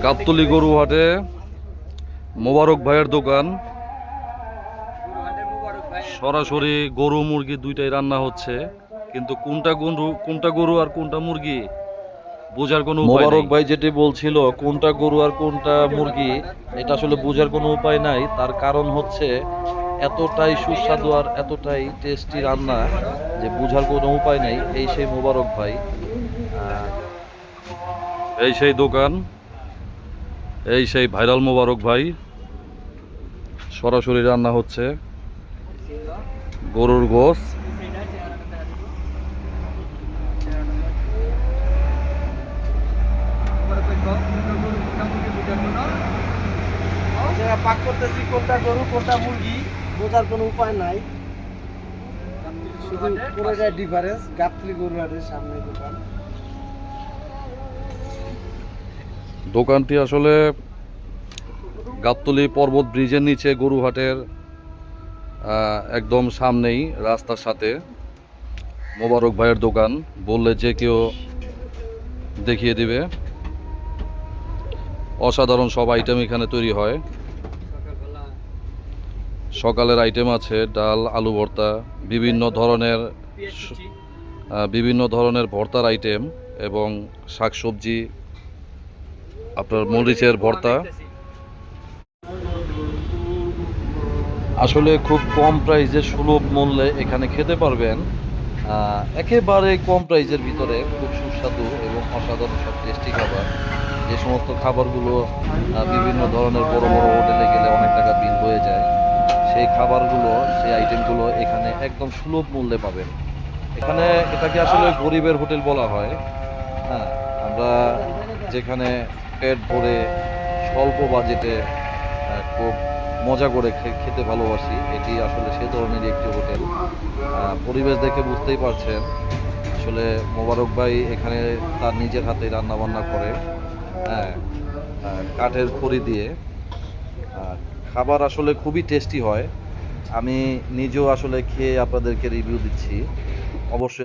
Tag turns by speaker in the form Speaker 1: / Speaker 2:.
Speaker 1: গাবতলী গরু হাটে মোবারক ভাইয়ের দোকান। সরাসরি গরু মুরগি দুইটাই রান্না হচ্ছে, কিন্তু কোনটা গরু আর কোনটা মুরগি বোঝার কোনো উপায় নাই। মোবারক ভাই যেটি বলছিল কোনটা গরু আর কোনটা মুরগি, এটা আসলে বোঝার কোনো উপায় নাই। তার কারণ হচ্ছে এতটাই সুস্বাদু আর এতটাই টেস্টি রান্না যে বোঝার কোনো উপায় নাই। এই সেই মোবারক ভাই, এই সেই দোকান, এই সেই ভাইরাল মোবারক ভাই। সরাসরি রান্না হচ্ছে গরুর গোশ।
Speaker 2: পাক করতেছি কোনটা গরু কোনটা মুরগি বোঝার কোনো উপায় নাই, শুধু পুরোটাই ডিফারেন্স। গাবতলী গরু হাটের সামনে দোকান।
Speaker 1: দোকানটি আসলে গাবতলী পর্বত ব্রিজের নিচে গরুহাটের একদম সামনেই, রাস্তার সাথে মোবারক ভাইয়ের দোকান বললে যে কেউ দেখিয়ে দিবে। অসাধারণ সব আইটেম এখানে তৈরি হয়। সকালের আইটেম আছে ডাল, আলু ভর্তা, বিভিন্ন ধরনের ভর্তার আইটেম এবং শাকসবজি, আপনার মরিচের ভর্তা। আসলে খুব কম প্রাইসে সুলভ মূল্যে এখানে খেতে পারবেন। একেবারে কম প্রাইসের ভিতরে খুব সুস্বাদু এবং অসাধারণ সব টেস্টি খাবার। যে সমস্ত খাবারগুলো বিভিন্ন ধরনের বড় বড় হোটেলে গেলে অনেক টাকা বিল হয়ে যায়, সেই খাবারগুলো, সেই আইটেমগুলো এখানে একদম সুলভ মূল্যে পাবেন। এখানে এটাকে আসলে গরিবের হোটেল বলা হয়। হ্যাঁ, আমরা যেখানে পেট ভরে স্বল্প বাজেটে খুব মজা করে খেতে ভালোবাসি, এটি আসলে সে ধরনের একটি হোটেল। পরিবেশ দেখে বুঝতেই পারছেন আসলে মোবারক ভাই এখানে তার নিজের হাতে রান্না বান্না করে। হ্যাঁ, কাঠের খড়ি দিয়ে খাবার আসলে খুবই টেস্টি হয়। আমি নিজেও আসলে খেয়ে আপনাদেরকে রিভিউ দিচ্ছি। অবশ্যই